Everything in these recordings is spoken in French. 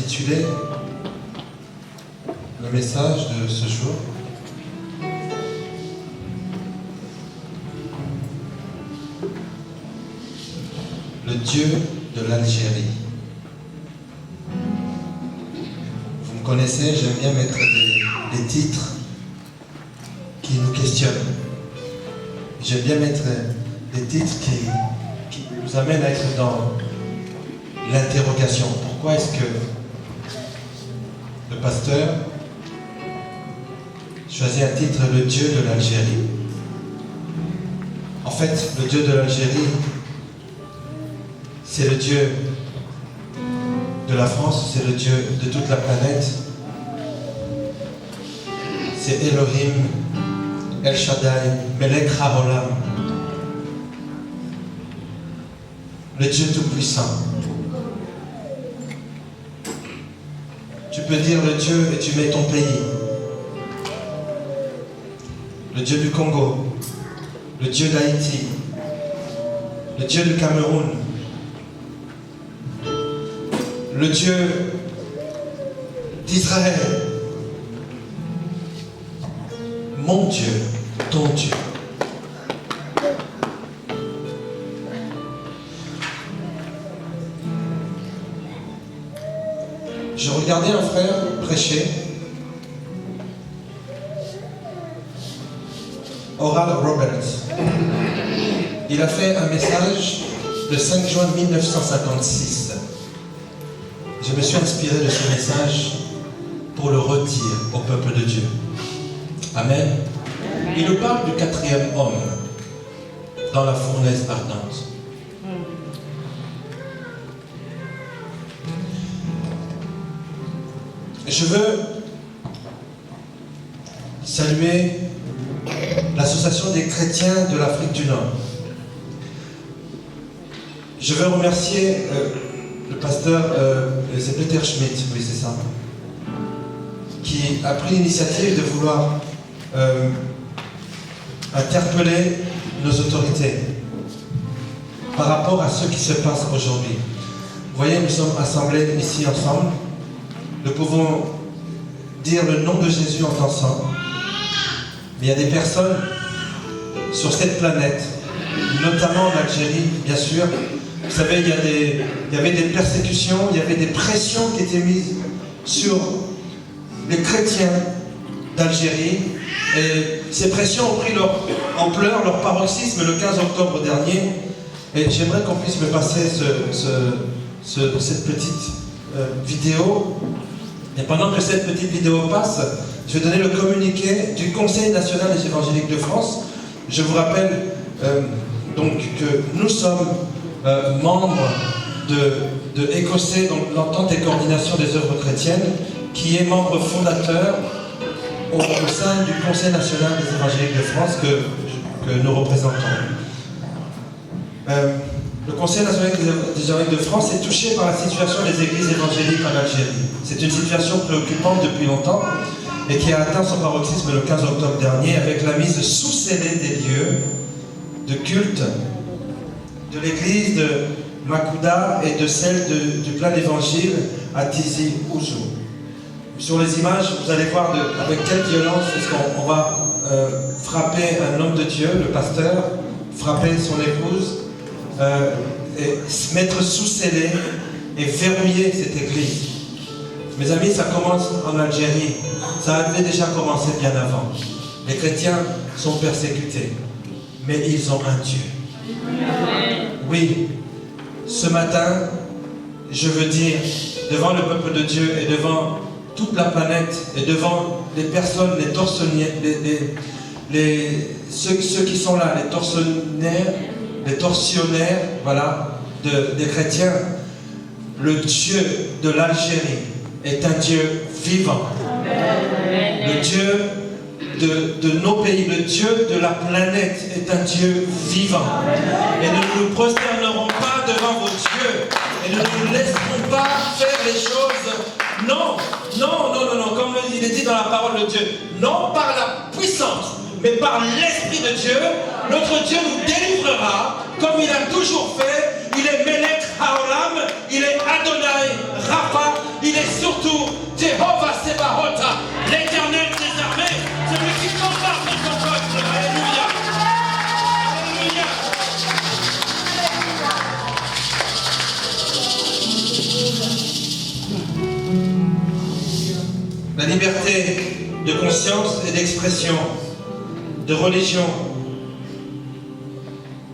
intitulé le message de ce jour. Le Dieu de l'Algérie. Vous me connaissez, j'aime bien mettre des titres qui nous questionnent. J'aime bien mettre des titres qui nous amènent à être dans l'interrogation. Pourquoi est-ce que le pasteur choisit un titre, le Dieu de l'Algérie? En fait, le Dieu de l'Algérie, c'est le Dieu de la France, c'est le Dieu de toute la planète. C'est Elohim, El Shaddai, Melech HaOlam, le Dieu Tout-Puissant. Tu peux dire le Dieu et tu mets ton pays. Le Dieu du Congo, le Dieu d'Haïti, le Dieu du Cameroun, le Dieu d'Israël, mon Dieu, ton Dieu. Je regardais un frère prêcher, Oral Roberts. Il a fait un message le 5 juin 1956. Je me suis inspiré de ce message pour le redire au peuple de Dieu. Amen. Il nous parle du 4e homme dans la fournaise ardente. Je veux saluer l'Association des chrétiens de l'Afrique du Nord. Je veux remercier le pasteur, c'est Peter Schmidt, oui c'est ça, qui a pris l'initiative de vouloir interpeller nos autorités par rapport à ce qui se passe aujourd'hui. Vous voyez, nous sommes assemblés ici ensemble. Nous pouvons dire le nom de Jésus en dansant. Mais il y a des personnes sur cette planète, notamment en Algérie, bien sûr. Vous savez, il y avait des persécutions, il y avait des pressions qui étaient mises sur les chrétiens d'Algérie. Et ces pressions ont pris leur ampleur, leur paroxysme le 15 octobre dernier. Et j'aimerais qu'on puisse me passer cette petite vidéo. Et pendant que cette petite vidéo passe, je vais donner le communiqué du Conseil national des évangéliques de France. Je vous rappelle donc que nous sommes membres de ECOCE, donc l'entente et coordination des œuvres chrétiennes, qui est membre fondateur au sein du Conseil national des évangéliques de France que nous représentons. Le Conseil national des évangéliques de France est touché par la situation des églises évangéliques en Algérie. C'est une situation préoccupante depuis longtemps et qui a atteint son paroxysme le 15 octobre dernier avec la mise sous scellé des lieux de culte de l'église de Makouda et de celle du plein d'évangile à Tizi Ouzou. Sur les images, vous allez voir avec quelle violence est-ce qu'on va frapper un homme de Dieu, le pasteur, frapper son épouse, et se mettre sous scellé et verrouiller cette église. Mes amis, ça commence en Algérie. Ça avait déjà commencé bien avant. Les chrétiens sont persécutés, mais ils ont un Dieu. Oui, ce matin, je veux dire, devant le peuple de Dieu et devant toute la planète et devant les personnes, les tortionnaires, ceux qui sont là, les tortionnaires, voilà, des chrétiens, le Dieu de l'Algérie est un Dieu vivant. Le Dieu de nos pays, le Dieu de la planète est un Dieu vivant. Et nous ne nous prosternerons pas devant vos dieux. Et nous ne nous laisserons pas faire les choses. Non, non, non, non, non, comme il est dit dans la parole de Dieu. Non par la puissance, mais par l'Esprit de Dieu, notre Dieu nous délivrera, comme il a toujours fait. Il est Melech HaOlam, il est Adonai Rapha, il est liberté de conscience et d'expression, de religion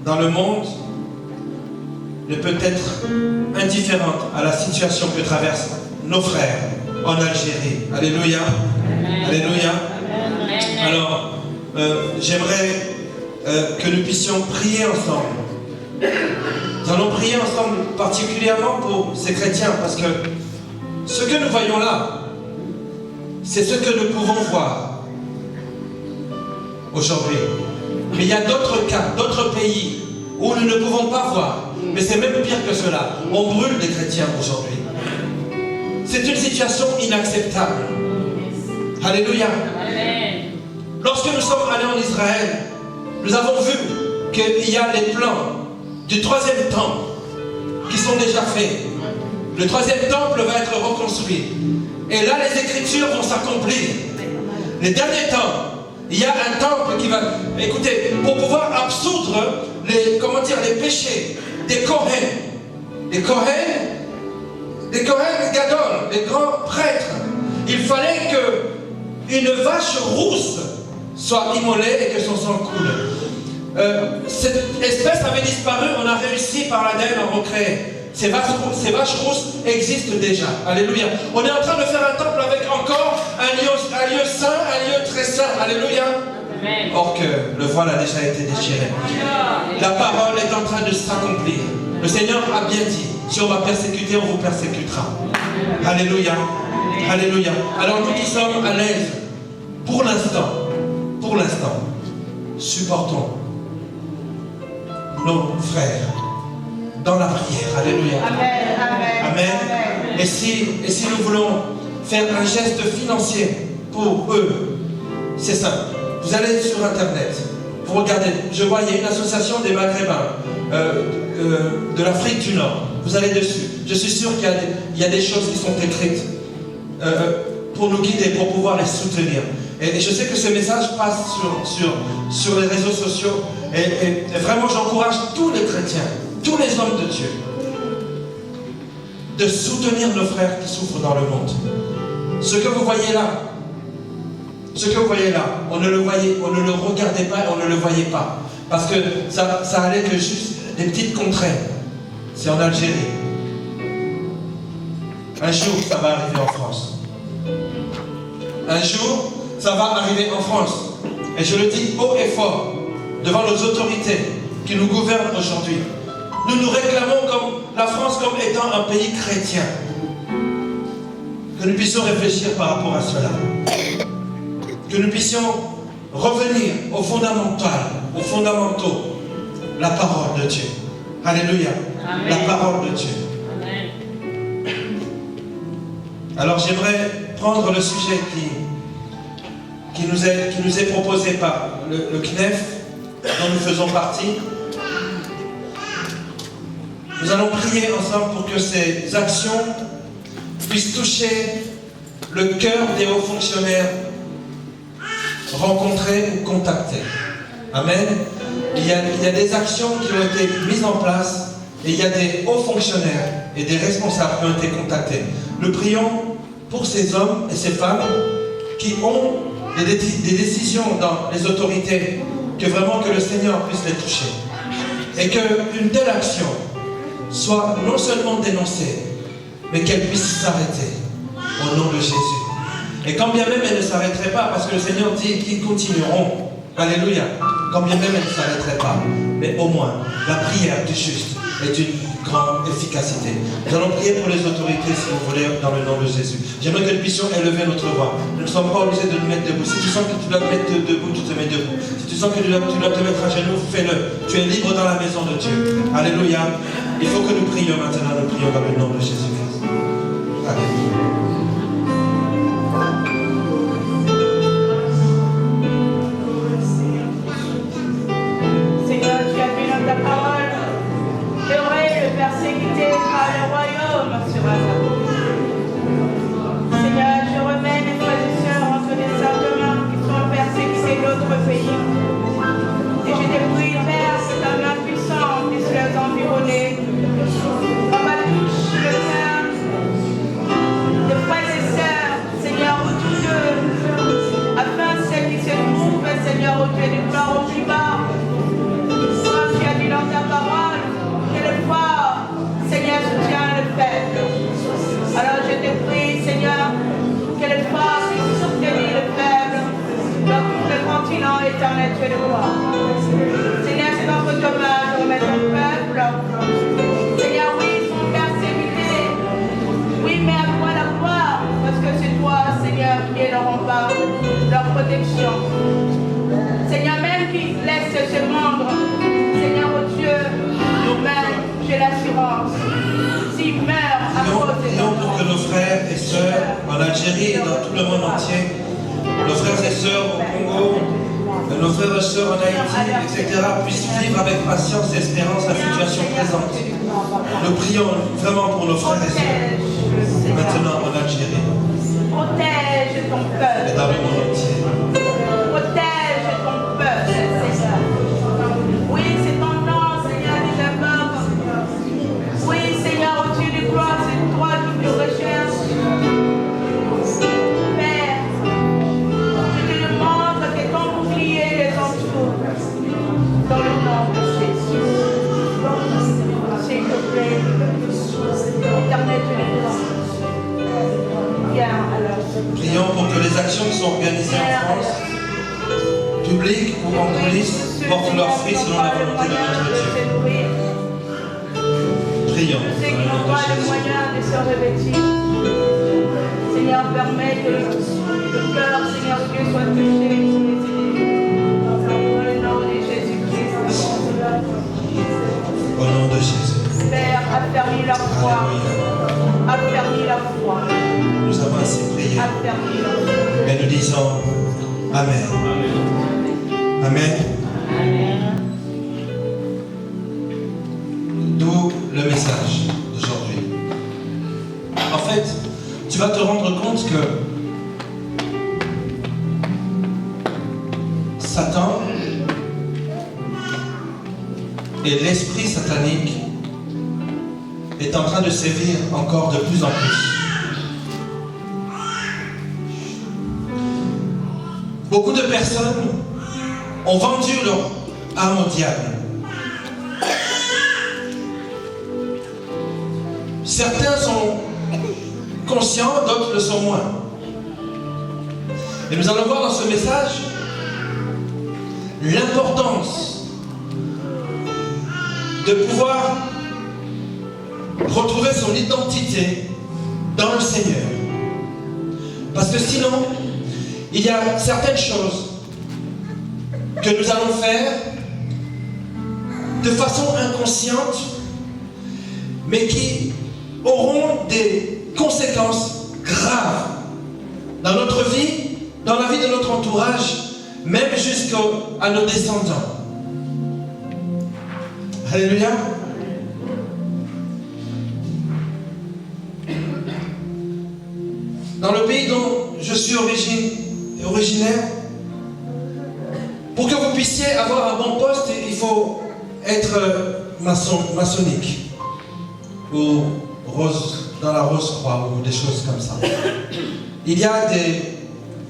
dans le monde ne peut être indifférente à la situation que traversent nos frères en Algérie. Alléluia. Amen. Alléluia. Amen. Alors, j'aimerais que nous puissions prier ensemble. Nous allons prier ensemble particulièrement pour ces chrétiens, parce que ce que nous voyons là, c'est ce que nous pouvons voir aujourd'hui. Mais il y a d'autres cas, d'autres pays où nous ne pouvons pas voir. Mais c'est même pire que cela. On brûle des chrétiens aujourd'hui. C'est une situation inacceptable. Alléluia. Lorsque nous sommes allés en Israël, nous avons vu qu'il y a les plans du troisième temple qui sont déjà faits. Le troisième temple va être reconstruit. Et là, les Écritures vont s'accomplir. Les derniers temps, il y a un temple qui va... Écoutez, pour pouvoir absoudre les péchés des Kohen. Les Kohen Gadol, les grands prêtres. Il fallait qu'une vache rousse soit immolée et que son sang coule. Cette espèce avait disparu, on a réussi par l'ADN à en recréer. Ces vaches rousses existent déjà. Alléluia. On est en train de faire un temple avec encore un lieu saint, un lieu très saint. Alléluia. Amen. Or que le voile a déjà été déchiré. La parole est en train de s'accomplir. Le Seigneur a bien dit, si on va persécuter, on vous persécutera. Alléluia. Alléluia. Alors nous qui sommes à l'aise, pour l'instant, supportons nos frères dans la prière. Alléluia. Amen. Amen. Amen. Et si nous voulons faire un geste financier pour eux, c'est simple. Vous allez sur Internet, vous regardez, je vois, il y a une association des Maghrébins de l'Afrique du Nord. Vous allez dessus. Je suis sûr qu'il y a des choses qui sont écrites pour nous guider, pour pouvoir les soutenir. Et je sais que ce message passe sur les réseaux sociaux. Et vraiment, j'encourage tous les chrétiens, tous les hommes de Dieu, de soutenir nos frères qui souffrent dans le monde. Ce que vous voyez là, on ne le regardait pas et on ne le voyait pas. Parce que ça allait que juste des petites contrées. C'est en Algérie. Un jour, ça va arriver en France. Un jour, ça va arriver en France. Et je le dis haut et fort, devant nos autorités qui nous gouvernent aujourd'hui. Nous nous réclamons comme la France comme étant un pays chrétien. Que nous puissions réfléchir par rapport à cela. Que nous puissions revenir aux fondamentaux, la parole de Dieu. Alléluia. Amen. La parole de Dieu. Amen. Alors j'aimerais prendre le sujet qui nous est proposé par le CNEF, dont nous faisons partie. Nous allons prier ensemble pour que ces actions puissent toucher le cœur des hauts fonctionnaires rencontrés ou contactés. Amen. Il y a des actions qui ont été mises en place et il y a des hauts fonctionnaires et des responsables qui ont été contactés. Nous prions pour ces hommes et ces femmes qui ont des décisions dans les autorités, que vraiment que le Seigneur puisse les toucher. Et qu'une telle action soit non seulement dénoncée, mais qu'elle puisse s'arrêter au nom de Jésus. Et quand bien même elle ne s'arrêterait pas, parce que le Seigneur dit qu'ils continueront. Alléluia. Quand bien même elle ne s'arrêterait pas, mais au moins la prière du juste est d'une grande efficacité. Nous allons prier pour les autorités, si vous voulez, dans le nom de Jésus. J'aimerais que nous puissions élever notre voix. Nous ne sommes pas obligés de nous mettre debout. Si tu sens que tu dois te mettre debout, tu te mets debout. Si tu sens que tu dois te mettre à genoux, fais-le. Tu es libre dans la maison de Dieu. Alléluia. Il faut que nous prions maintenant. Nous prions dans le nom de Jésus-Christ. Alléluia. Persécuté par le royaume sera Seigneur, je remets les frères et sœurs entre les simplement qui sont persécutés d'autres pays. Et je dépouille, Père, c'est un main puissant qui se les environner. Papa, touche le cœur de frères et sœurs, Seigneur, autour d'eux. j'ai l'assurance. S'il meurt à cause des Prions pour que nos frères et sœurs en Algérie et dans tout le monde entier, nos frères et sœurs au Congo, nos frères et sœurs en Haïti, etc., puissent vivre avec patience et espérance la situation présente. Nous prions vraiment pour nos frères et sœurs, maintenant en Algérie protège ton et peuple. dans le monde entier. Protège ton peuple, Seigneur. Oui, c'est ton nom, Seigneur, des d'abord. Oui, Seigneur, au-dessus du gloire, c'est toi qui te recherches. Père, je te demande que ton bouclier les entoure. Dans le nom de Jésus. S'il te plaît, éternel, tu les prends. Viens alors. Prions pour que les actions qui sont organisées en France, publiques ou en coulisses, portent leurs fruits selon la volonté de notre Dieu. Prions. Je sais qu'ils n'ont pas le moyen de se revêtir. Seigneur, permets que le cœur, Seigneur Dieu, soit touché sur les idées. Dans le nom de Jésus-Christ. Au nom de Jésus. Père, affermis leur foi. Alléluia. Affermis leur foi. Nous avons ainsi prié. Affermis leur foi. Et nous disons Amen. Amen. D'où le message d'aujourd'hui. En fait, tu vas te rendre compte que Satan et l'esprit satanique est en train de sévir encore de plus en plus. Beaucoup de personnes ont vendu leur âme au diable. Certains sont conscients, d'autres le sont moins. Et nous allons voir dans ce message l'importance de pouvoir retrouver son identité dans le Seigneur. Parce que sinon, il y a certaines choses que nous allons faire de façon inconsciente, mais qui auront des conséquences graves dans notre vie, dans la vie de notre entourage, même jusqu'à nos descendants. Alléluia. Dans le pays dont je suis originaire, pour que vous puissiez avoir un bon poste, il faut être maçonnique ou dans la Rose-Croix ou des choses comme ça. Il y a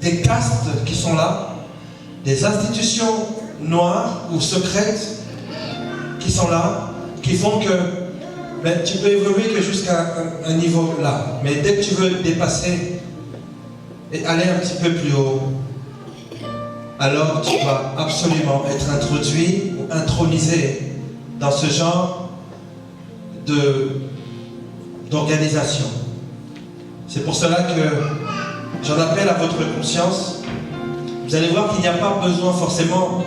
des castes qui sont là, des institutions noires ou secrètes qui sont là, qui font que tu peux évoluer que jusqu'à un niveau là. Mais dès que tu veux dépasser et aller un petit peu plus haut, alors tu dois absolument être introduit ou intronisé dans ce genre d'organisation. C'est pour cela que j'en appelle à votre conscience. Vous allez voir qu'il n'y a pas besoin forcément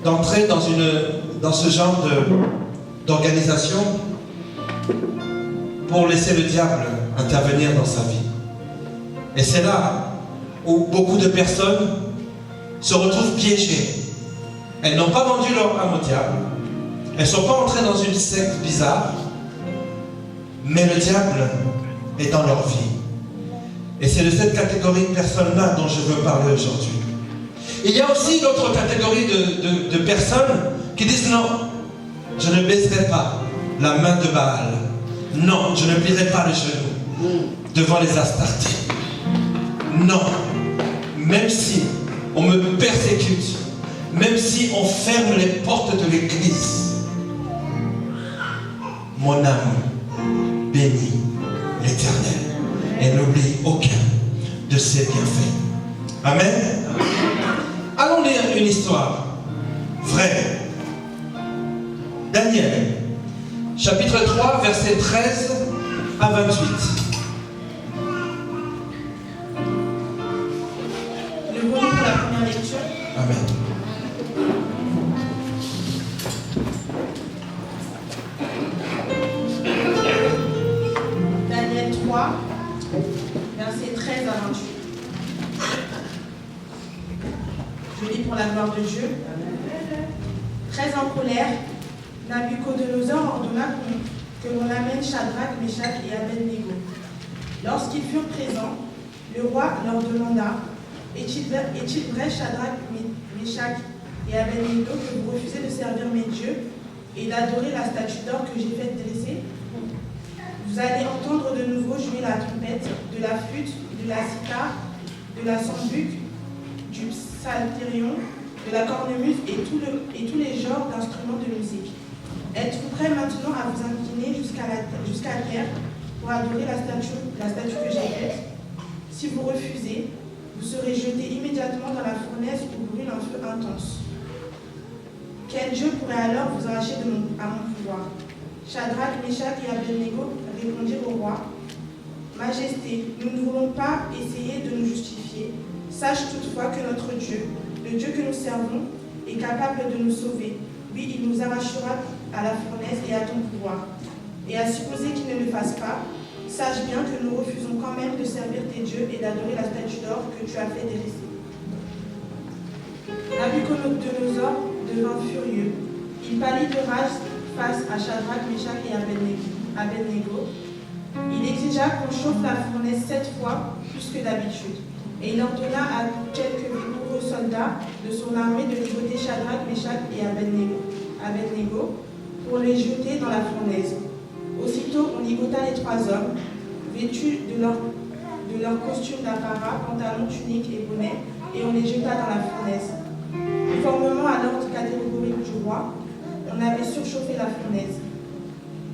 d'entrer dans ce genre d'organisation pour laisser le diable intervenir dans sa vie. Et c'est là où beaucoup de personnes se retrouvent piégées. Elles n'ont pas vendu leur âme au diable. Elles ne sont pas entrées dans une secte bizarre. Mais le diable est dans leur vie. Et c'est de cette catégorie de personnes-là dont je veux parler aujourd'hui. Il y a aussi d'autres catégories de personnes qui disent non, je ne baisserai pas la main de Baal. Non, je ne plierai pas les genoux devant les Astartés. Non, même si on me persécute, même si on ferme les portes de l'église, mon âme bénit l'Éternel et n'oublie aucun de ses bienfaits. Amen. Allons lire une histoire vraie. Daniel, chapitre 3, versets 13 à 28. Le volume pour la première lecture. Amen. pour la gloire de Dieu. Très en colère, Nabuchodonosor ordonna que l'on amène Shadrach, Meshach et Abednego. Lorsqu'ils furent présents, le roi leur demanda: Est-il vrai, Shadrach, Meshach et Abednego, que vous refusez de servir mes dieux et d'adorer la statue d'or que j'ai faite dresser? Vous allez entendre de nouveau jouer la trompette, de la flûte, de la cithare, de la sambuc, du psalterion, de la cornemuse et tous les genres d'instruments de musique. Êtes-vous prêts maintenant à vous incliner jusqu'à terre pour adorer la statue que j'ai faite? Si vous refusez, vous serez jetés immédiatement dans la fournaise où brûle un feu intense. Quel Dieu pourrait alors vous arracher à mon pouvoir? Shadrach, Meshach et Abednego répondirent au roi: Majesté, nous ne voulons pas essayer de nous justifier. Sache toutefois que notre Dieu, le Dieu que nous servons, est capable de nous sauver. Oui, il nous arrachera à la fournaise et à ton pouvoir. Et à supposer qu'il ne le fasse pas, sache bien que nous refusons quand même de servir tes dieux et d'adorer la statue d'or que tu as fait dérisser. Nabuchodonosor devint furieux. Il pâlit de rage face à Shadrach, Meshach et Abednego. Il exigea qu'on chauffe la fournaise 7 fois plus que d'habitude. Et il ordonna à quelques vigoureux soldats de son armée de ligoter Shadrach, Meshach et Abednego pour les jeter dans la fournaise. Aussitôt, on ligota les 3 hommes, vêtus de leur costume d'apparat, pantalon, tunique et bonnet, et on les jeta dans la fournaise. Conformément à l'ordre catégorique du roi, on avait surchauffé la fournaise.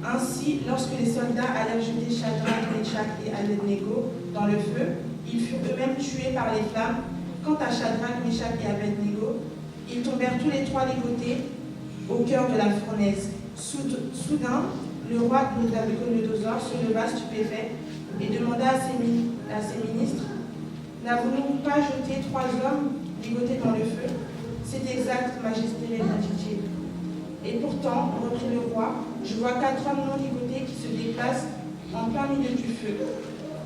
Ainsi, lorsque les soldats allèrent jeter Shadrach, Meshach et Abednego dans le feu, ils furent eux-mêmes tués par les flammes. Quant à Shadrach, Meshach et Abednego, ils tombèrent tous les 3 ligotés au cœur de la fournaise. Soudain, le roi Nabuchodonosor se leva stupéfait et demanda à ses ministres: N'avons-nous pas jeté 3 hommes ligotés dans le feu? C'est exact, Majesté, répondit-il. Et pourtant, reprit le roi, je vois 4 hommes non ligotés qui se déplacent en plein milieu du feu.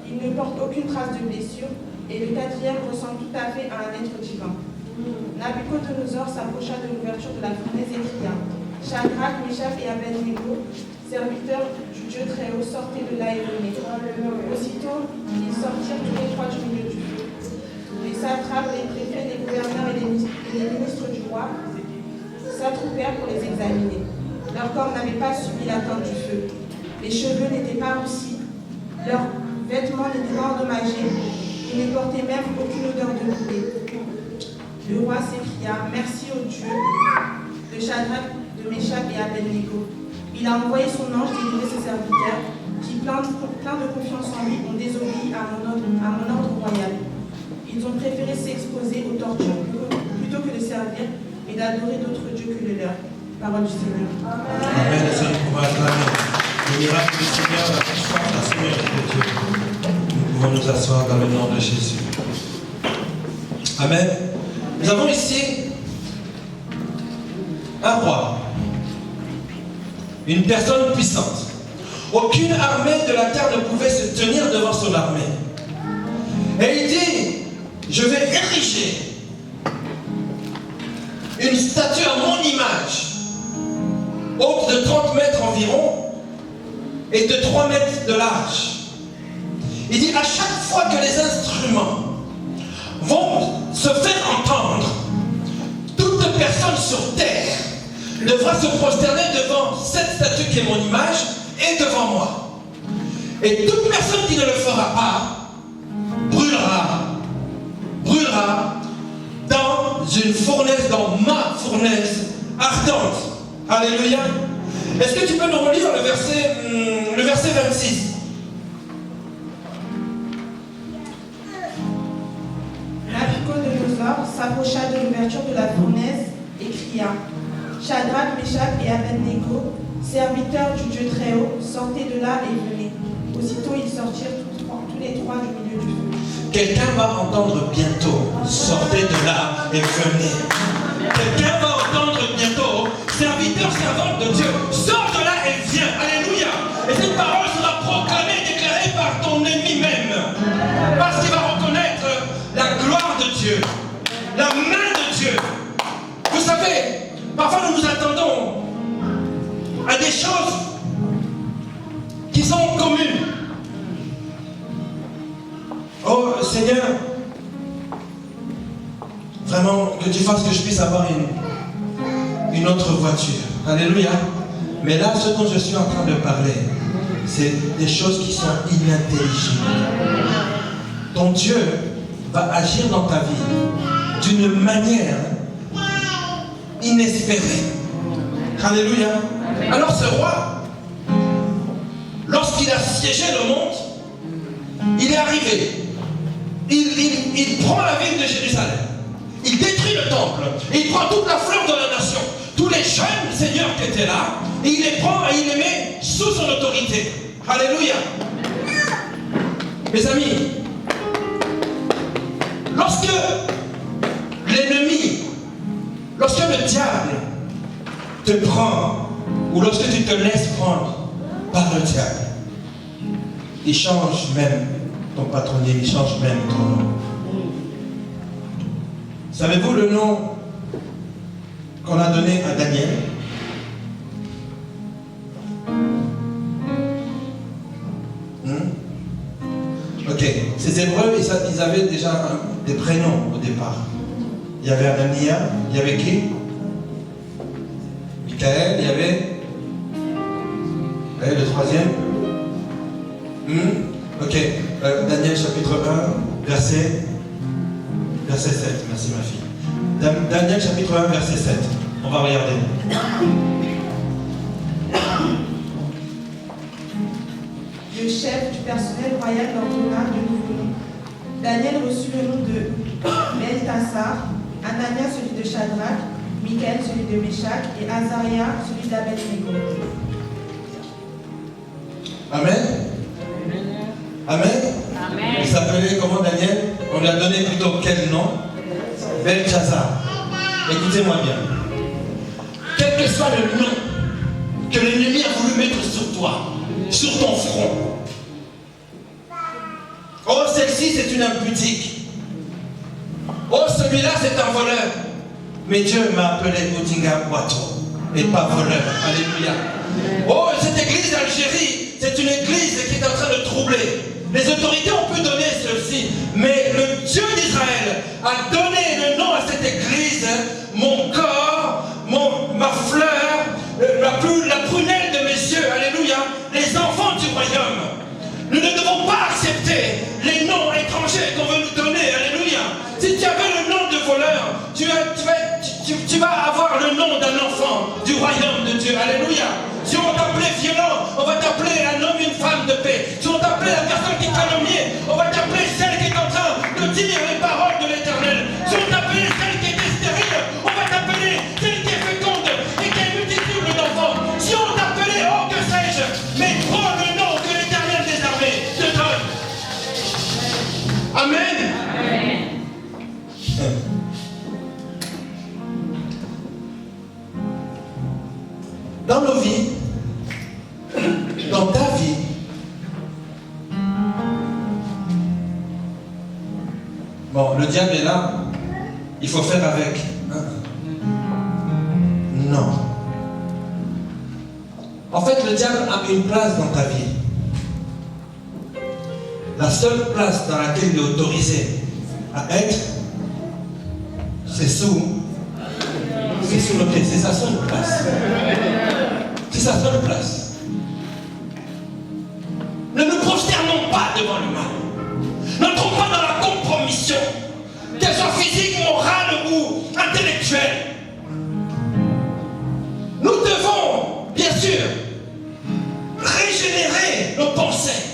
Ils ne portent aucune trace de blessure, et le 4e ressemble tout à fait à un être divin. Nabuchodonosor s'approcha de l'ouverture de la fournaise et cria: Shadrach, Meshach et Abednego, serviteurs du Dieu très haut, sortez de là et venez. Aussitôt, ils sortirent tous les 3 du milieu du feu. Les satrapes, les préfets, les gouverneurs et les ministres du roi s'attroupèrent pour les examiner. Leur corps n'avait pas subi l'atteinte du feu. Les cheveux n'étaient pas roussis, leurs vêtements n'étaient pas endommagés, ils ne portaient même aucune odeur de brûlé. Le roi s'écria: Merci au Dieu de Shadrach, de Meshach et Abednego. Il a envoyé son ange délivrer ses serviteurs, qui, pleins de confiance en lui, ont désobéi à mon ordre royal. Ils ont préféré s'exposer aux tortures plutôt que de servir et d'adorer d'autres dieux que le leur. Parole du Seigneur. Amen. Et ça, nous pouvons acclamer le miracle du Seigneur, la puissance, la sécurité de Dieu. Nous pouvons nous asseoir dans le nom de Jésus. Amen. Nous avons ici un roi, une personne puissante. Aucune armée de la terre ne pouvait se tenir devant son armée. Et il dit: je vais ériger une statue à mon image, haute de 30 mètres environ et de 3 mètres de large. Il dit: à chaque fois que les instruments vont se faire entendre, toute personne sur terre devra se prosterner devant cette statue qui est mon image et devant moi. Et toute personne qui ne le fera pas brûlera dans une fournaise, dans ma fournaise ardente. Alléluia. Est-ce que tu peux nous relire le verset 26? Nabuchodonosor s'approcha de l'ouverture de la fournaise et cria: Shadrach, Meshach et Abednego, serviteurs du Dieu très haut, sortez de là et venez. Aussitôt ils sortirent tous les 3 du milieu du feu. Quelqu'un va entendre bientôt: sortez de là et venez. Quelqu'un va entendre bientôt: serviteur, servante de Dieu, sors de là et viens. Alléluia. Et cette parole sera proclamée, déclarée par ton ennemi même. Parce qu'il va reconnaître la gloire de Dieu, la main de Dieu, a des choses qui sont communes. Oh Seigneur, vraiment que tu fasses que je puisse avoir une autre voiture. Alléluia. Mais là, ce dont je suis en train de parler, c'est des choses qui sont inintelligibles. Ton Dieu va agir dans ta vie d'une manière inespérée. Alléluia. Alors ce roi, lorsqu'il a siégé le monde, il est arrivé. Il prend la ville de Jérusalem. Il détruit le temple. Et il prend toute la fleur de la nation. Tous les jeunes seigneurs qui étaient là, et il les prend et il les met sous son autorité. Alléluia. Mes amis, lorsque l'ennemi, lorsque le diable te prend, ou lorsque tu te laisses prendre par le diable, il change même ton patronyme, il change même ton nom. Savez-vous le nom qu'on a donné à Daniel? Ok, ces Hébreux, ils avaient déjà des prénoms au départ. Il y avait Anania, il y avait qui? Michael, il y avait... le troisième? Ok, Daniel chapitre 1, verset 7, merci ma fille. Daniel chapitre 1, verset 7. On va regarder. Le chef du personnel royal leur donna de nouveaux noms. Daniel reçut le nom de Beltassar, Anania celui de Shadrach, Michael celui de Meshach et Azaria celui d'Abednego. Amen. Amen. Amen. Il s'appelait comment Daniel? On lui a donné plutôt quel nom? Belchazzar. Écoutez-moi bien. Quel que soit le nom que l'ennemi a voulu mettre sur toi, sur ton front. Oh, celle-ci, c'est une impudique. Oh, celui-là, c'est un voleur. Mais Dieu m'a appelé Odinga Boato et pas voleur. Alléluia. Oh, cette église d'Algérie, c'est une église qui est en train de troubler. Les autorités ont pu donner ceci, mais le Dieu d'Israël a donné le nom à cette église, mon corps, ma fleur, la prunelle de mes yeux, alléluia, les enfants du royaume. Nous ne devons pas accepter les noms étrangers qu'on veut nous donner, alléluia. Si tu avais le nom de voleur, tu vas avoir le nom d'un enfant du royaume de Dieu, alléluia. Si on va t'appeler violent, on va t'appeler un homme, une femme de paix. Si on va t'appeler la personne qui calomnie, on va t'appeler celle qui est en train de dire les paroles de l'Éternel. Si on t'appelle celle qui est stérile, on va t'appeler celle qui est féconde et qui a une multitude d'enfants. Si on t'appelait, oh que sais-je, mais prends le nom que l'Éternel des armées te donne. Amen. Amen. Dans nos vies, dans ta vie, bon, le diable est là, il faut faire avec. Non. En fait, le diable a une place dans ta vie. La seule place dans laquelle il est autorisé à être, c'est sous nos pieds, c'est sa seule place. C'est sa seule place. Ne nous prosternons pas devant le mal. N'entrons pas dans la compromission, qu'elle soit physique, morale ou intellectuelle. Nous devons, bien sûr, régénérer nos pensées.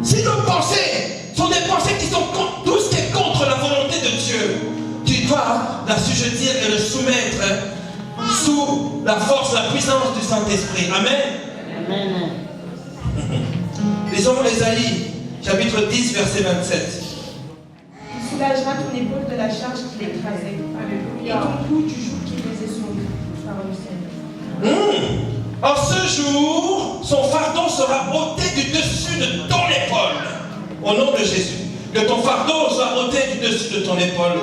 Si nos pensées sont des pensées qui sont contre tout ce qui est contre la volonté de Dieu, tu dois l'assujettir et le soumettre sous la force, la puissance du Saint-Esprit. Amen. Amen. Lisons Ésaïe, chapitre 10, verset 27. Il soulagera ton épaule de la charge qui l'écrasait. Et ton cou du joug qui pesait sur lui. Parole du Seigneur. En ce jour, son fardeau sera ôté du dessus de ton épaule. Au nom de Jésus. Que ton fardeau soit ôté du dessus de ton épaule.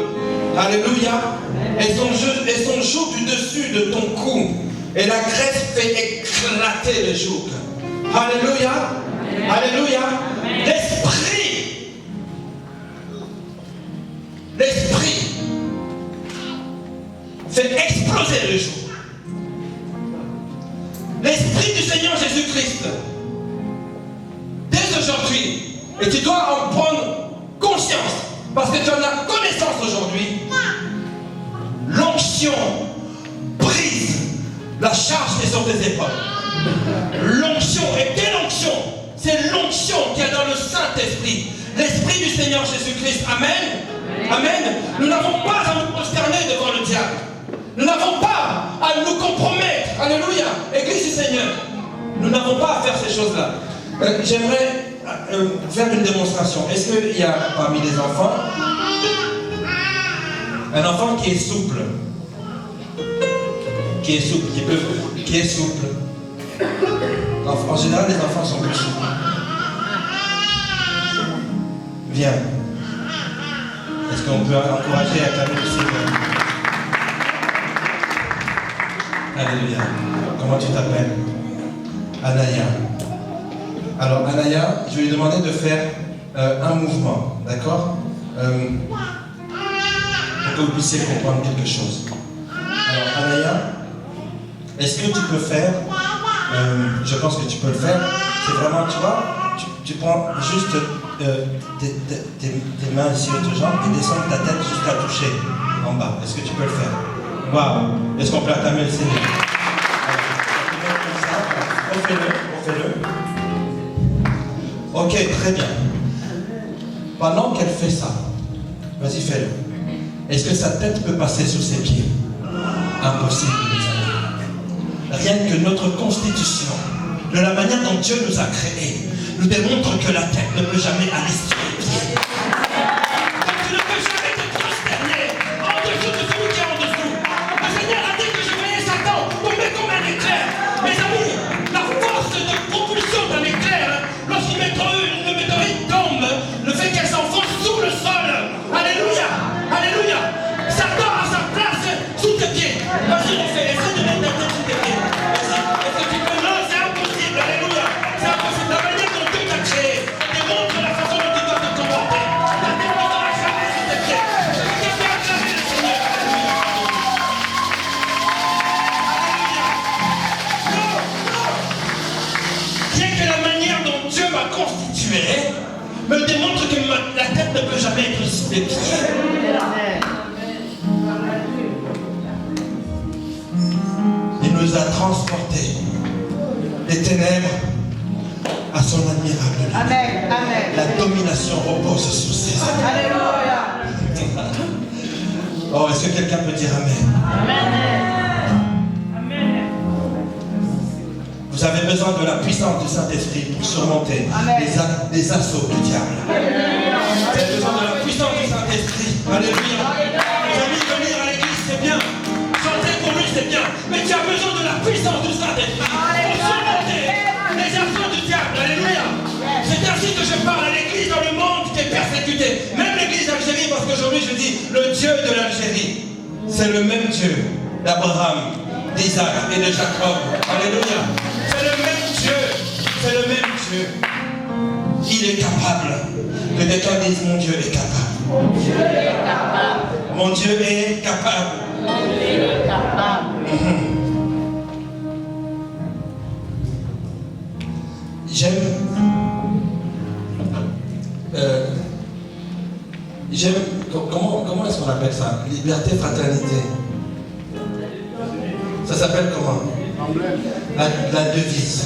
Alléluia. Et son joug du dessus de ton cou. Et la graisse fait éclater le joug. Alléluia. Alléluia. L'esprit fait exploser le joug. L'esprit du Seigneur Jésus-Christ, dès aujourd'hui, et tu dois en prendre conscience, parce que tu en as connaissance aujourd'hui, l'onction brise la charge qui est sur tes épaules. L'onction, et quelle onction? C'est l'onction qu'il y a dans le Saint-Esprit, l'Esprit du Seigneur Jésus-Christ. Amen. Amen. Nous n'avons pas à nous prosterner devant le diable. Nous n'avons pas à nous compromettre. Alléluia. Église du Seigneur. Nous n'avons pas à faire ces choses-là. J'aimerais faire une démonstration. Est-ce qu'il y a parmi les enfants un enfant qui est souple? Qui est souple, qui est souple. En général, les enfants sont plus souples. Viens. Est-ce qu'on peut encourager à acclamer le Seigneur? Alléluia. Comment tu t'appelles? Anaya. Alors, Anaya, je vais lui demander de faire un mouvement, d'accord? Pour que vous puissiez comprendre quelque chose. Alors, Anaya, est-ce que tu peux faire, je pense que tu peux le faire, c'est vraiment, tu vois, tu prends juste tes mains ici aux deux jambes et descends ta tête jusqu'à toucher en bas. Est-ce que tu peux le faire? Waouh! Est-ce qu'on peut acclamer le Seigneur? Refais-le. Ok, très bien. Pendant qu'elle fait ça, vas-y, fais-le. Est-ce que sa tête peut passer sous ses pieds? Impossible, mes amis. Rien que notre constitution, de la manière dont Dieu nous a créés, nous démontre que la tête ne peut jamais aller sous les pieds. Donc tu ne peux jamais te prosterner en dessous de celui qui est en dessous. Le Seigneur a dit que je voyais Satan tomber comme un éclair. Mes amis, la force de propulsion d'un éclair, lorsqu'une météorite tombe, le fait qu'elle s'enfonce sous le sol. Alléluia. Alléluia. Satan a sa place sous tes pieds. Vas-y, essaie de mettre ta tête sous tes pieds. Vas-y. Est-ce que tu peux? Non, c'est impossible. Alléluia. C'est impossible. La manière dont Dieu t'a créé démontre la façon dont tu dois te comporter. La tête ne sera jamais sous tes pieds. Tu peux acclamer le Seigneur. Alléluia. Non. Rien que la manière dont Dieu m'a constitué me démontre que la tête ne peut jamais être sous les pieds. Il nous a transportés des ténèbres à son admirable lumière. Amen. Amen. La domination repose sous ses ailes. Alléluia. Oh, est-ce que quelqu'un peut dire Amen? Amen. Vous avez besoin de la puissance du Saint-Esprit pour surmonter les assauts du diable. Vous avez besoin de la puissance du Saint-Esprit. Alléluia. Les amis, venir à l'église, c'est bien. Chanter pour lui, c'est bien. Mais tu as besoin de la puissance du Saint-Esprit pour surmonter les assauts du diable. Alléluia. C'est ainsi que je parle à l'église dans le monde qui est persécuté. Même l'église d'Algérie, parce qu'aujourd'hui je dis le Dieu de l'Algérie. C'est le même Dieu d'Abraham, d'Isaac et de Jacob. Alléluia. C'est le même Dieu. C'est le même Dieu. Il est capable. Que quelqu'un dise mon Dieu est capable. Mon Dieu est capable. Mon Dieu est capable. Mon Dieu est capable. J'aime, comment est-ce qu'on appelle ça? Liberté, fraternité. Ça s'appelle comment? La devise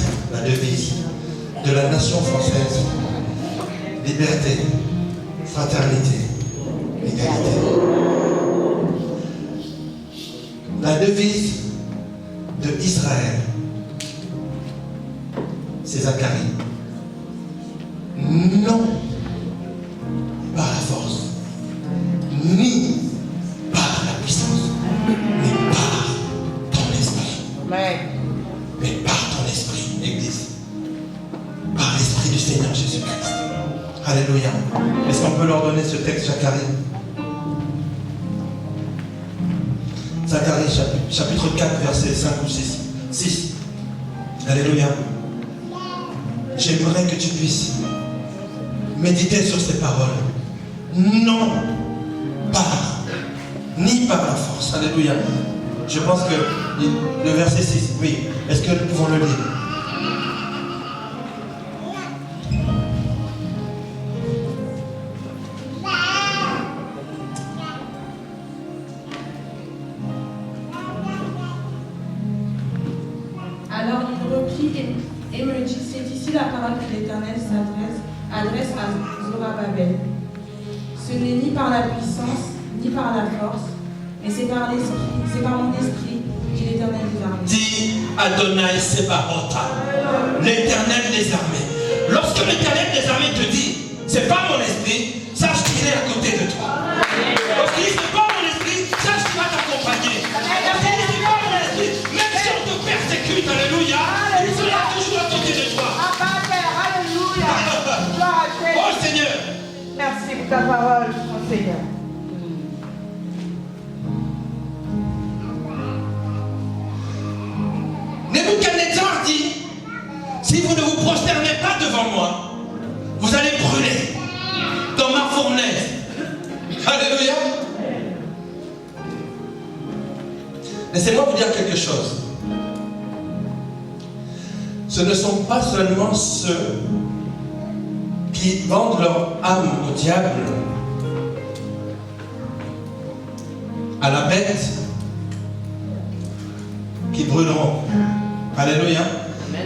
de la nation française. Liberté, fraternité, égalité. La devise de Israël, c'est Zacharie. Non par la force, ni par la puissance, ni par ton esprit. Mais par ton esprit, Église. Par l'esprit du Seigneur Jésus-Christ. Alléluia. Est-ce qu'on peut leur donner ce texte, Zacharie? Zacharie, chapitre 4, versets 5 ou 6. 6. Alléluia. J'aimerais que tu puisses méditer sur ces paroles. Non ni par la force. Alléluia. Je pense que le verset 6, oui. Est-ce que nous pouvons le lire? Alors il reprit et me dit, c'est ici la parole que l'Éternel adresse à Zorobabel. Ce n'est ni par la puissance, ni par la force, mais c'est par l'esprit, c'est par mon esprit, dit l'Éternel des armées. Dis Adonai Sebaot, l'Éternel des armées. Lorsque l'Éternel des armées te dit, c'est pas mon esprit, sache qu'il est à côté de toi. Lorsqu'il dit, c'est pas mon esprit, sache qu'il va t'accompagner. Lorsqu'il dit, c'est pas mon esprit, même si on te persécute, alléluia, il sera toujours à côté de toi. Alléluia. Gloire à Dieu. Oh Seigneur. Merci pour ta parole, mon Seigneur. Nebuchadnezzar dit, si vous ne vous prosternez pas devant moi, vous allez brûler dans ma fournaise. Alléluia. Laissez-moi vous dire quelque chose. Ce ne sont pas seulement ceux qui vendent leur âme au diable, à la bête, qui brûleront. Alléluia.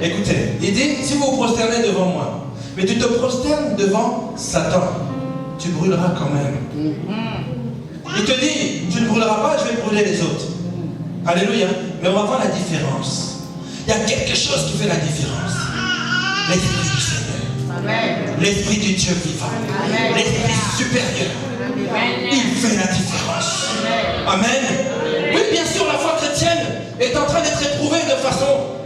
Écoutez, il dit, si vous vous prosternez devant moi, mais tu te prosternes devant Satan, tu brûleras quand même. Il te dit, tu ne brûleras pas, je vais brûler les autres. Alléluia. Mais on va voir la différence. Il y a quelque chose qui fait la différence. L'Esprit du Seigneur. Amen. L'Esprit du Dieu vivant. Amen. L'Esprit supérieur. Il fait la différence. Amen. Oui, bien sûr, la foi chrétienne est en train d'être éprouvée de façon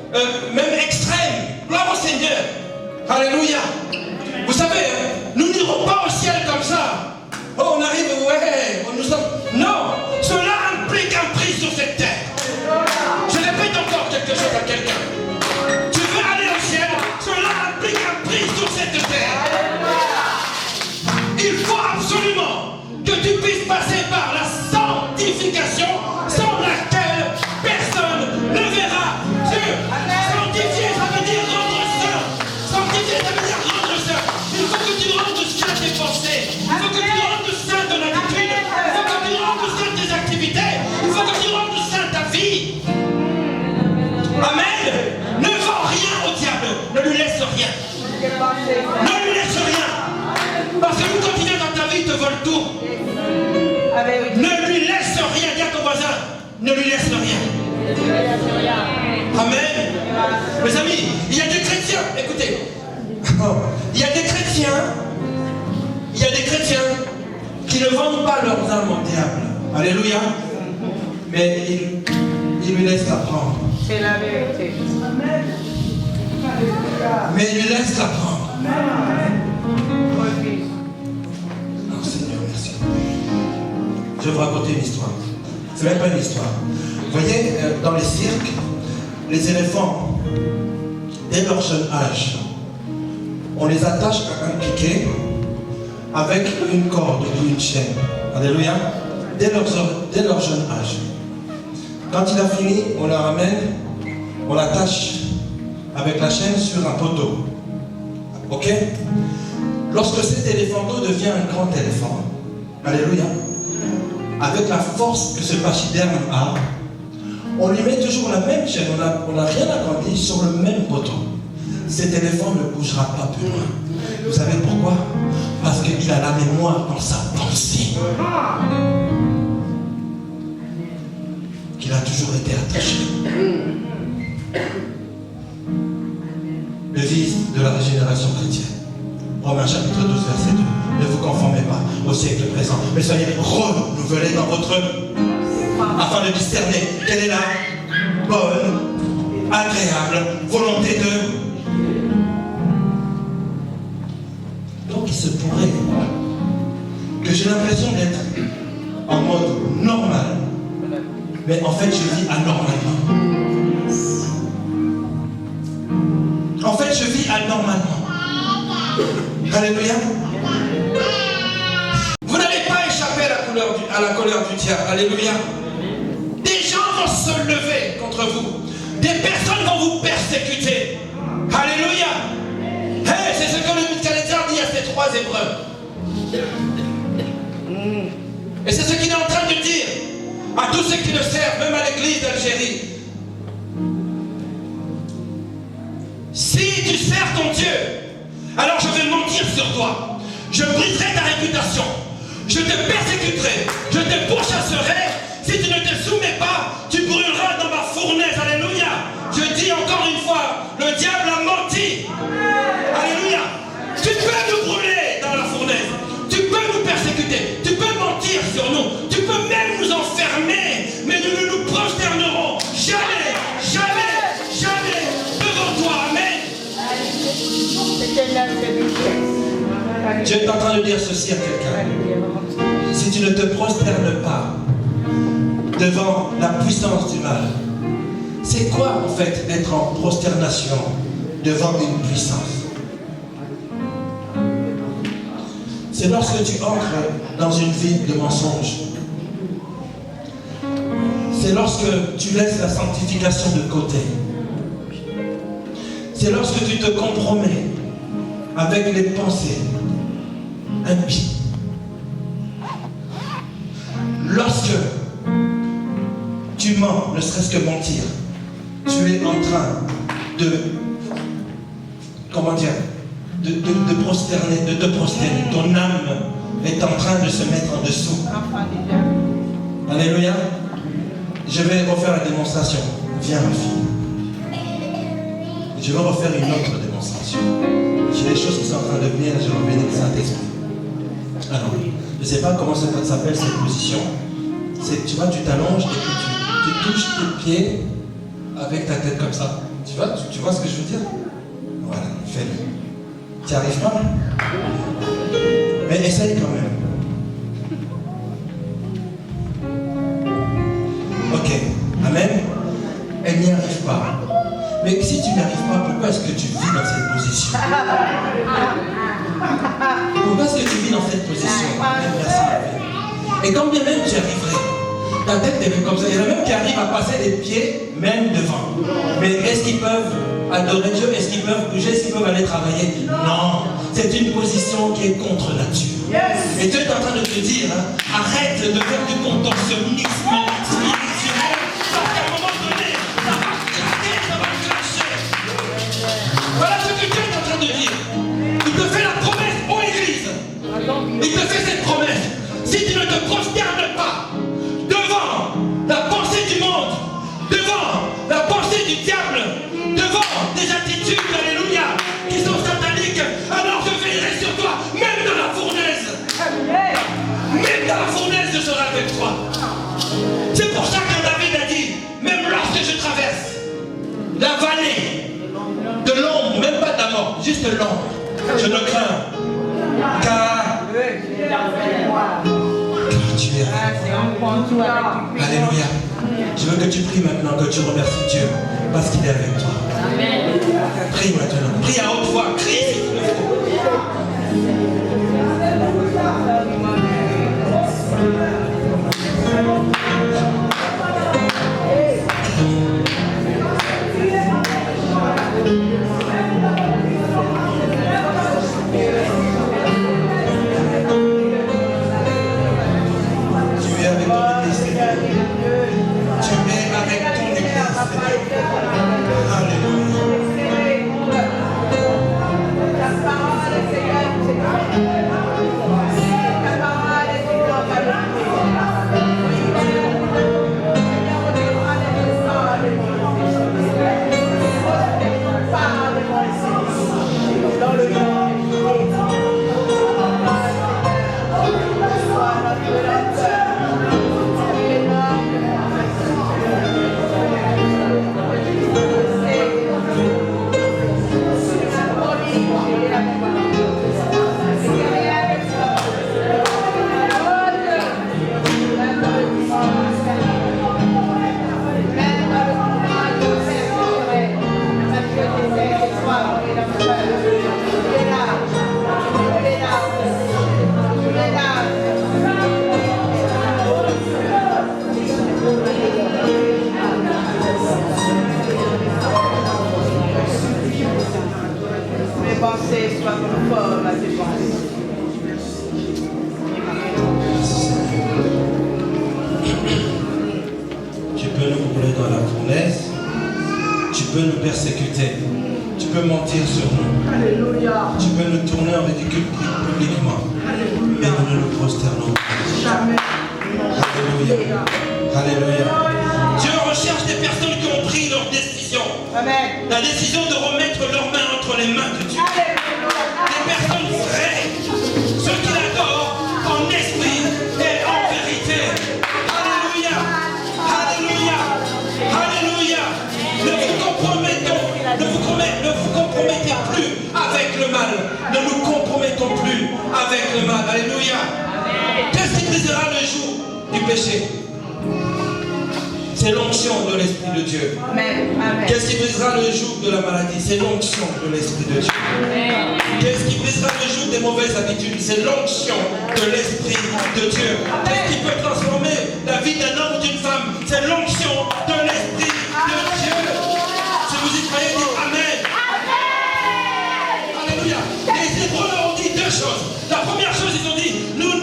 même extrême. Gloire au Seigneur. Alléluia. Vous savez, nous n'irons pas au ciel comme ça. Oh, on arrive, ouais, nous sommes... Non, cela implique un prix sur cette terre. Je répète encore quelque chose à quelqu'un. Tu veux aller au ciel, cela implique un prix sur cette terre. Il faut absolument que tu puisses passer par la sanctification sans laquelle personne ne verra Dieu. Sanctifier, ça veut dire rendre saint. Sanctifier, ça veut dire rendre saint. Il faut que tu rendes saint tes pensées. Il faut que tu rendes saint ton attitude. Il faut que tu rendes saint tes activités. Il faut que tu rendes saint ta vie. Amen. Ne vends rien au diable. Ne lui laisse rien. Ne lui laisse rien. Parce que quand il vient dans ta vie, il te vole tout. Ne lui laisse rien. Dis à ton voisin, ne lui laisse rien. Amen. Mes amis, il y a des chrétiens, écoutez, il y a des chrétiens qui ne vendent pas leurs âmes au diable. Alléluia. Mais ils lui laissent la prendre. C'est la vérité. Mais ils lui laissent la prendre. Non, Seigneur, merci. Je vais vous raconter une histoire. C'est même pas une histoire. Vous voyez, dans les cirques, les éléphants, dès leur jeune âge, on les attache à un piquet avec une corde ou une chaîne. Alléluia. Dès leur jeune âge. Quand il a fini, on la ramène, on l'attache avec la chaîne sur un poteau. Ok? Lorsque cet éléphanteau devient un grand éléphant, alléluia, avec la force que ce pachyderme a, on lui met toujours la même chaîne, on n'a rien agrandi sur le même poteau. Cet éléphant ne bougera pas plus loin. Vous savez pourquoi? Parce qu'il a la mémoire dans sa pensée. Qu'il a toujours été attaché. Le vice de la régénération chrétienne. Romains chapitre 12, verset 2. Ne vous conformez pas au siècle présent, mais soyez renouvelés dans votre... afin de discerner quelle est la bonne, agréable volonté de... Donc il se pourrait que j'ai l'impression d'être en mode normal, mais en fait je vis anormalement. laquelle je vis anormalement. Alléluia. Vous n'allez pas échapper à la colère du diable. Alléluia. Des gens vont se lever contre vous. Des personnes vont vous persécuter. Alléluia. Hey, c'est ce que le Canadien dit à ces 3 épreuves. Et c'est ce qu'il est en train de dire à tous ceux qui le servent, même à l'église d'Algérie. Si tu sers ton Dieu, alors je vais mentir sur toi. Je briserai ta réputation. Je te persécuterai. Je te pourchasserai. Si tu ne te soumets pas, tu brûleras dans ma fournaise. Alléluia. Je dis encore une fois, le diable a menti. Alléluia. Tu peux nous brûler dans la fournaise. Tu peux nous persécuter. Tu peux mentir sur nous. Tu peux même nous enfermer. Mais nous ne nous prosternerons jamais, jamais, jamais devant toi. Amen. Dieu est en train de dire ceci à quelqu'un. Si tu ne te prosternes pas devant la puissance du mal, c'est quoi en fait être en prosternation devant une puissance? C'est lorsque tu entres dans une vie de mensonge. C'est lorsque tu laisses la sanctification de côté. C'est lorsque tu te compromets avec les pensées impies. Lorsque tu mens, ne serait-ce que mentir, tu es en train de, comment dire, de te prosterner. Ton âme est en train de se mettre en dessous. Alléluia. Je vais refaire la démonstration. Viens, ma fille. Je vais refaire une autre démonstration. J'ai des choses qui sont en train de venir, je vais bénir le Saint-Esprit. Alors, je ne sais pas comment ça s'appelle cette position. C'est, tu vois, tu t'allonges et puis tu touches tes pieds avec ta tête comme ça. Tu vois ce que je veux dire? Voilà, fais-le. Tu n'y arrives pas? Mais essaye quand même. Ok, amen. Elle n'y arrive pas. Mais si tu n'y arrives pas, pourquoi est-ce que tu vis dans cette position? Pourquoi est-ce que tu vis dans cette position? Merci. Et quand bien même tu arriverais, ta tête est comme ça. Il y en a même qui arrivent à passer les pieds même devant. Mais est-ce qu'ils peuvent adorer Dieu? Est-ce qu'ils peuvent bouger? Est-ce qu'ils peuvent aller travailler? Non. C'est une position qui est contre nature. Et Dieu est en train de te dire, hein, arrête de faire du contorsionnisme spirituel. Parce qu'à un moment donné, ça va craquer, ça va cracher. Voilà ce que Dieu est en train de dire. Il te fait la promesse aux églises. Il te fait cette promesse. Si tu ne te prosternes pas devant la pensée du monde, devant la pensée du diable, devant des attitudes, alléluia, qui sont sataniques, alors je veillerai sur toi, même dans la fournaise. Même dans la fournaise, je serai avec toi. C'est pour ça que David a dit, même lorsque je traverse la vallée de l'ombre, même pas de la mort, juste l'ombre, je ne crains, car tu es Alléluia. Je veux que tu pries maintenant, que tu remercies Dieu parce qu'il est avec toi. Amen. Prie maintenant. Prie à haute voix. Crie s'il te Tu es avec ton Église, Seigneur. Tu es avec ton Église, Seigneur. Alléluia. Mes pensées soient conformes à tes pensées. Tu peux nous brûler dans la fournaise, tu peux nous persécuter, tu peux mentir sur nous, Alléluia. tu peux nous tourner en ridicule publiquement, mais nous ne nous prosternons pas. Jamais. Alléluia. Alléluia. Dieu recherche des personnes qui ont pris leur décision. Amen. La décision de remettre leurs mains entre les mains de Dieu. Des personnes vraies, ceux qui l'adorent en esprit et en vérité. Alléluia. Alléluia. Alléluia. Ne vous compromettez plus avec le mal. Ne nous compromettons plus avec le mal. Alléluia. Qu'est-ce qui brisera le joug du péché? C'est l'onction de l'Esprit de Dieu. Amen. Amen. Qu'est-ce qui brisera le joug de la maladie? C'est l'onction de l'Esprit de Dieu. Qu'est-ce qui brisera le joug des mauvaises habitudes? C'est l'onction de l'Esprit de Dieu. Qu'est-ce qui peut transformer la vie d'un homme ou d'une femme? C'est l'onction de l'Esprit de Dieu. Si vous y croyez, dites Amen. Alléluia. Les Hébreux ont dit deux choses. La première chose, ils ont dit, nous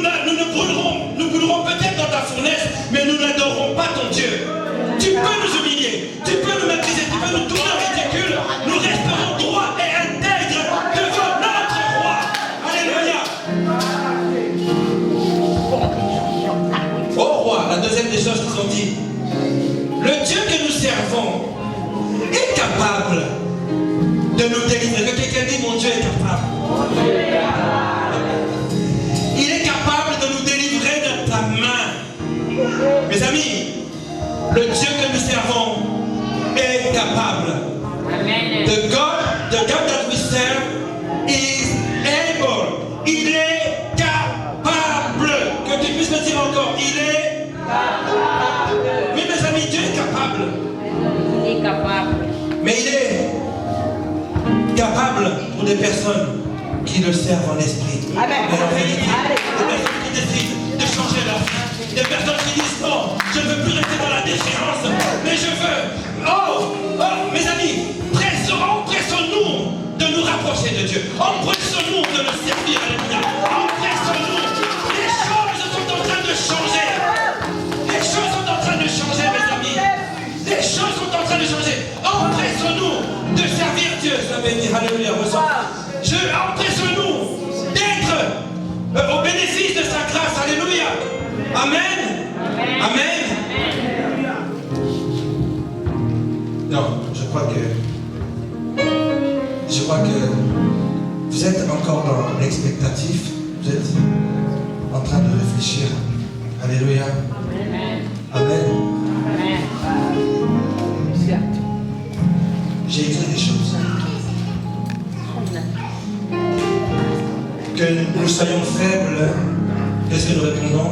brûlerons peut-être dans ta fournaise, mais nous n'adorerons pas ton Dieu. Tu peux nous humilier, tu peux nous mépriser, tu peux nous tourner en ridicule. Nous resterons droits et intègres devant notre roi. Alléluia. Au roi, la deuxième des choses qu'ils ont dit, le Dieu que nous servons est capable de nous délivrer. Que quelqu'un dit, mon Dieu est capable. Il est capable de nous délivrer de ta main. Mes amis, le Dieu que nous servons est capable. Amen. The God that we serve is able. Il est capable. Que tu puisses me dire encore, il est capable. Oui, mes amis, Dieu est capable. Il est capable. Mais il est capable pour des personnes qui le servent en esprit. Amen. Mais en vérité, des personnes qui décident de changer leur vie. Des personnes qui disent non, je ne veux plus rester dans la déchéance, mais je veux. Mes amis, empressons-nous de nous rapprocher de Dieu. Empressons-nous de le servir. Alléluia. Empressons-nous. Les choses sont en train de changer. Les choses sont en train de changer, mes amis. Les choses sont en train de changer. Empressons-nous de servir Dieu. Ça veut dire, alléluia, empressons-nous d'être au bénéfice de sa grâce. Alléluia. Amen. Amen. Non, je crois que vous êtes encore dans l'expectatif. Vous êtes en train de réfléchir. Alléluia. Amen. J'ai écrit des choses. Que nous soyons faibles, qu'est-ce que nous répondons?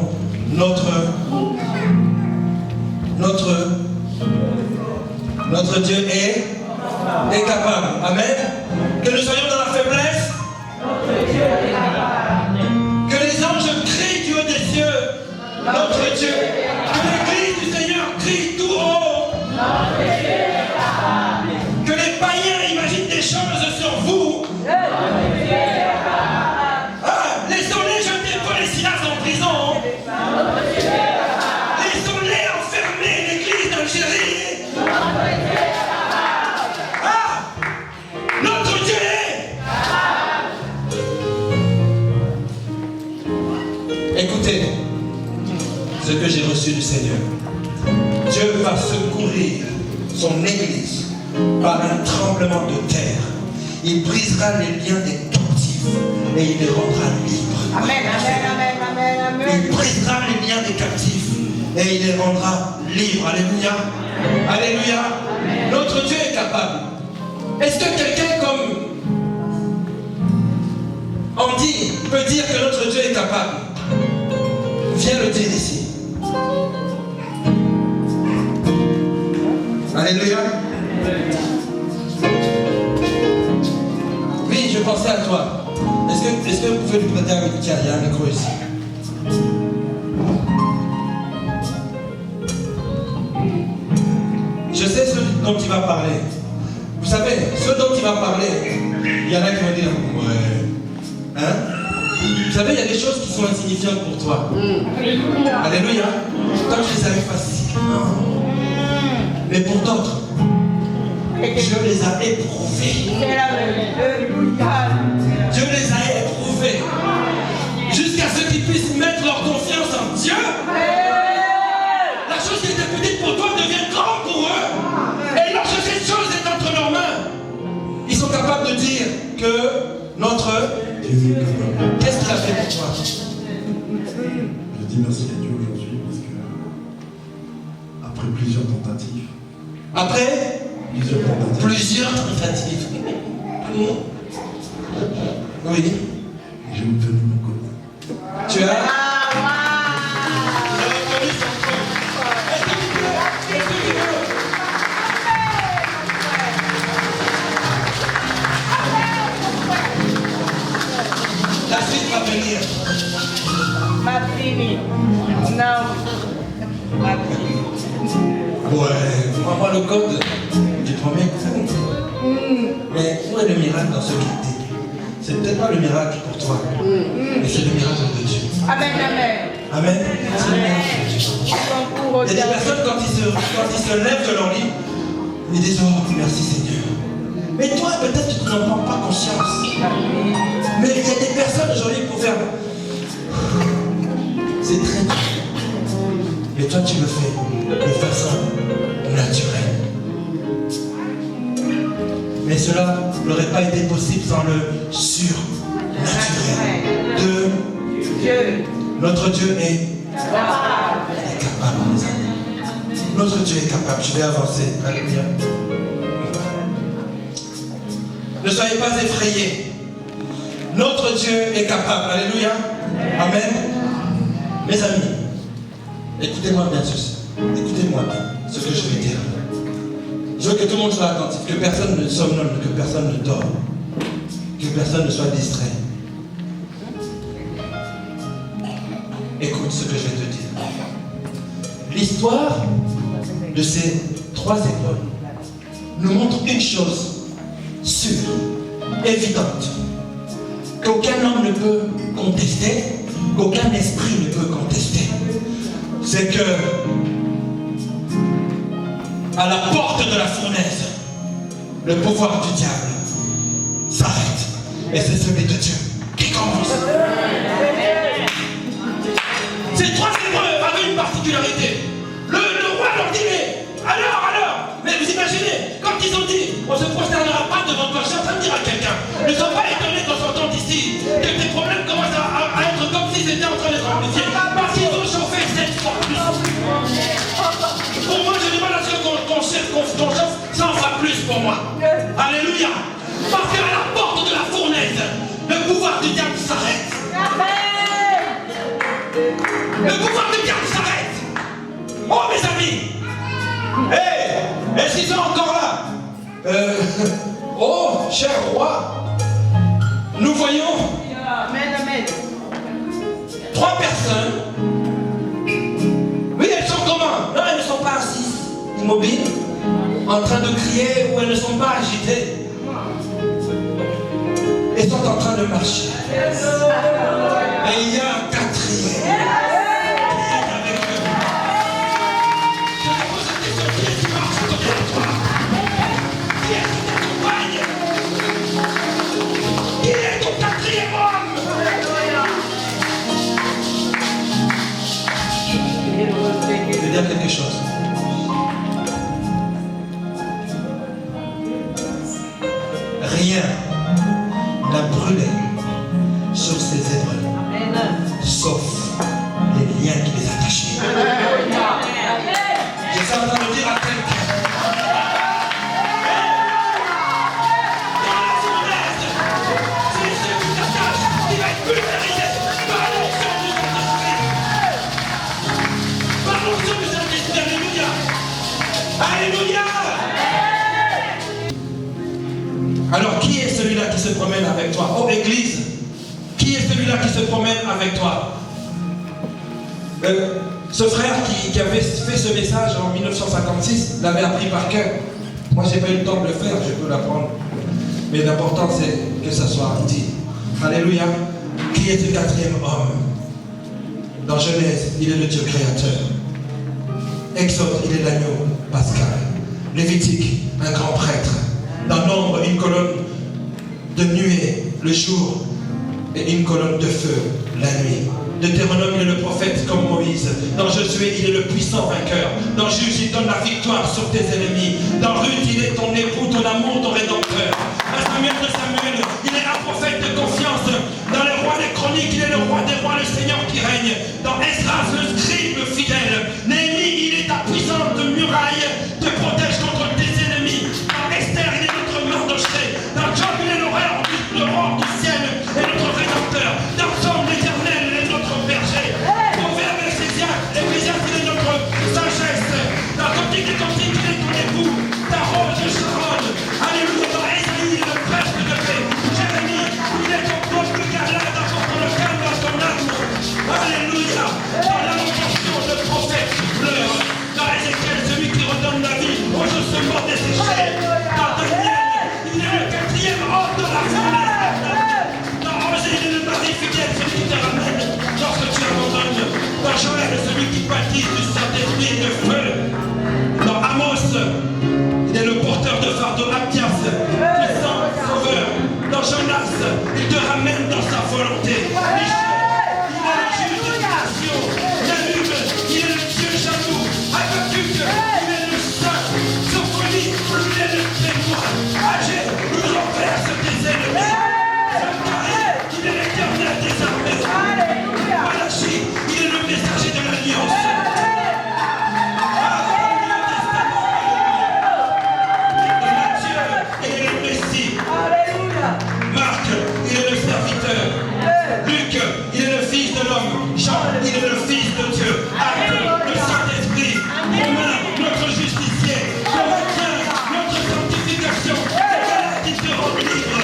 Notre Dieu est capable. Amen. Que nous soyons dans la faiblesse. Que les anges crient du haut des cieux. Notre Dieu. Que l'église du Seigneur crie tout haut. Que les païens imaginent des choses sur vous. Laissons-les jeter Paul et Silas en prison. Laissons-les enfermer l'église d'Algérie. Notre Dieu est. Écoutez ce que j'ai reçu du Seigneur. Dieu va secourir son église par un tremblement de terre. Il brisera les liens des captifs et il les rendra libres. Amen, amen, amen, amen, amen. Il brisera les liens des captifs et il les rendra libres. Alléluia. Alléluia. Notre Dieu est capable. Est-ce que quelqu'un comme Andy peut dire que notre Dieu est capable? Viens le dire ici. Alléluia. penser à toi. Est-ce que vous pouvez lui prêter un micro? Tiens, il y a un micro ici. Je sais ce dont il va parler. Vous savez, ce dont il va parler, il y en a qui vont dire, ouais. Hein? Vous savez, il y a des choses qui sont insignifiantes pour toi. Alléluia. Toi, tu les as eu facilement. Mais pour d'autres, Dieu les a éprouvés. Dieu les a éprouvés. Jusqu'à ce qu'ils puissent mettre leur confiance en Dieu. La chose qui était petite pour toi devient grande pour eux. Et lorsque cette chose est entre leurs mains, ils sont capables de dire que notre Dieu, qu'est-ce qu'il a fait pour toi? Je dis merci à Dieu aujourd'hui parce que après plusieurs tentatives, Après plusieurs tentatives. Oui. j'ai obtenu mon code. Tu as. La suite va venir. Ma fille. Non. Ma fille. Ouais, moi le code, je promets. Mais où est le miracle dans ce qu'il dit? C'est peut-être pas le miracle pour toi, mais c'est le miracle de Dieu. Amen, amen. Amen. C'est le miracle de Dieu. Il y a des personnes, quand ils se lèvent de leur lit, ils disent, oh, merci Seigneur. Mais toi, peut-être que tu n'en prends pas conscience. Mais il y a des personnes aujourd'hui pour faire. C'est très dur. Mais toi, tu le fais de façon naturelle. Mais cela n'aurait pas été possible sans le surnaturel de Dieu. notre Dieu est capable, mes amis. Notre Dieu est capable. Je vais avancer. Alléluia. Ne soyez pas effrayés. Notre Dieu est capable. Alléluia. Amen. Mes amis, écoutez-moi bien ceci. Écoutez-moi bien ce que je vais dire. Je veux que tout le monde soit attentif, que personne ne somnole, que personne ne dort, que personne ne soit distrait. Écoute ce que je vais te dire. L'histoire de ces trois écoles nous montre une chose sûre, évidente, qu'aucun homme ne peut contester, qu'aucun esprit ne peut contester. C'est que à la porte de la fournaise, le pouvoir du diable s'arrête. Et c'est celui de Dieu qui commence. Ces trois Hébreux avaient une particularité. Le roi leur dit, mais alors, mais vous imaginez, quand ils ont dit, on ne se prosternera pas devant toi, je suis en train de dire à quelqu'un, ne sois pas étonné quand j'entends ici que tes problèmes commencent à être comme s'ils étaient en train d'être amplifiés. Parce qu'ils ont chauffé 7 fois plus. Pour moi, j'ai du mal à ce qu'on chauffe 100 fois plus pour moi. Alléluia. Parce qu'à la porte de la fournaise, le pouvoir du diable s'arrête. Le pouvoir du diable s'arrête. Oh mes amis. Hé, est-ce qu'ils sont encore là? Oh, cher roi, nous voyons Amen, amen. 3 personnes. Oui, elles sont comment? Non, elles ne sont pas assises, immobiles, en train de crier, ou elles ne sont pas agitées. Elles sont en train de marcher. Et il y a un quatrième qui est avec eux. Je te pose une question, qui est qui marche à côté de toi? Qui est qui t'accompagne? Qui est ton quatrième homme? Je vais dire quelque chose. Rien n'a brûlé sur ces Hébreux, sauf les liens qui les attachaient. Je suis en train de dire à quelqu'un, dans la fournaise, c'est ce qui t'attache qui va être pulvérisé par l'onction du Saint-Esprit. Par l'onction du Saint-Esprit, alléluia. Alléluia. Alors qui est celui-là qui se promène avec toi? Oh Église, qui est celui-là qui se promène avec toi? Ce frère qui avait fait ce message en 1956 l'avait appris par cœur. Moi, j'ai pas eu le temps de le faire, je peux l'apprendre. Mais l'important, c'est que ça soit dit. Alléluia. Qui est ce quatrième homme? Dans Genèse, il est le Dieu créateur. Exode, il est l'agneau pascal. Lévitique, un grand prêtre. Dans Nombre, une colonne de nuée le jour et une colonne de feu la nuit. Deutéronome, il est le prophète comme Moïse. Dans Josué, il est le puissant vainqueur. Dans Juge, il donne la victoire sur tes ennemis. Dans Ruth, il est ton époux, ton amour, ton rédempteur. Dans Samuel de Samuel, il est un prophète de confiance. Dans les rois des chroniques, il est le roi des rois, le Seigneur qui règne. Dans Esdras, le scribe fidèle. Néhémie, il est ta puissante muraille, te protège contre tes ennemis. Dans Esther, il est notre Mardochée. Dans Job, il est le roi du ciel et notre rédempteur. Dans Somme, l'Éternel, il est notre berger. Proverbe Ecclésiaste, il est notre sagesse. Dans Cantique des Cantiques, il est ton époux. Ta rose de Sharon. Alléluia. Dans Ésaïe, il est le prêtre de paix. Jérémie, il est ton poste de galade apportant le calme dans ton âme. Alléluia. Dans la portion de prophète qui pleure. Dans Ézéchiel, celui qui redonne la vie aux ossements desséchés. Dans Daniel, il est le quatrième homme de la fournaise. Dans Angers, il est le mari fidèle, celui qui te ramène lorsque tu abandonnes. Dans Joël, celui qui baptise du Saint-Esprit et de feu. Dans Amos, il est le porteur de fardeau. Abdias, puissant sauveur. Dans Jonas, il te ramène dans sa volonté. Michel, il est le juge des nations. Nahum, il est le Dieu jaloux. Habakkuk, il est le saint. Sophonie, il est le témoin. Agé, il renverse tes ennemis. Zacharie, il est l'Éternel des armées. Malachie, il est le messager de l'Alliance. Marc, il est le serviteur. Luc, il est le fils de l'homme. Jean, il est le fils de Dieu. Acte, le Saint-Esprit. Romain, notre justicier. Corinthiens, notre sanctification. Galates, il te rend libre.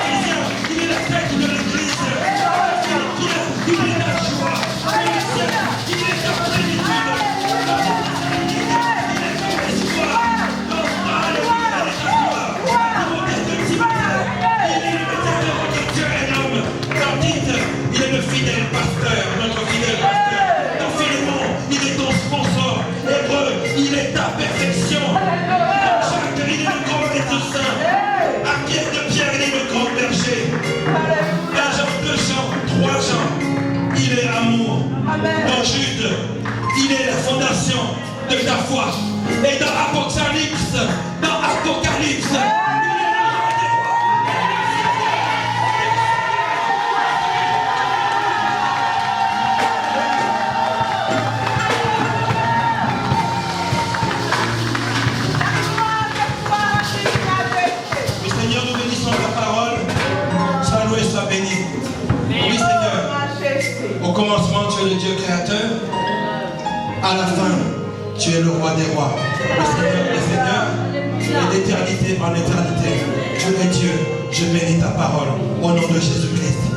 Éphésiens, il est la tête de l'Église. Philippiens, il est la joie. Colossiens, il est ta plénitude. Il est ton espoir. Alléluia, il est ta gloire. Il est le fidèle pasteur, notre fidèle pasteur. Dans Philémon, il est ton sponsor. Hébreu, il est ta perfection. Dans Jacques, il est le grand médecin. À pied de Pierre, il est le grand berger. Dans Jean 2 Jean, 3 Jean, il est amour. Dans Jude, il est la fondation de ta foi. Et dans Apocalypse, Au commencement, tu es le Dieu créateur. À la fin, tu es le roi des rois. Le Seigneur des seigneurs. Et d'éternité en éternité. Tu es Dieu. Je bénis ta parole. Au nom de Jésus-Christ.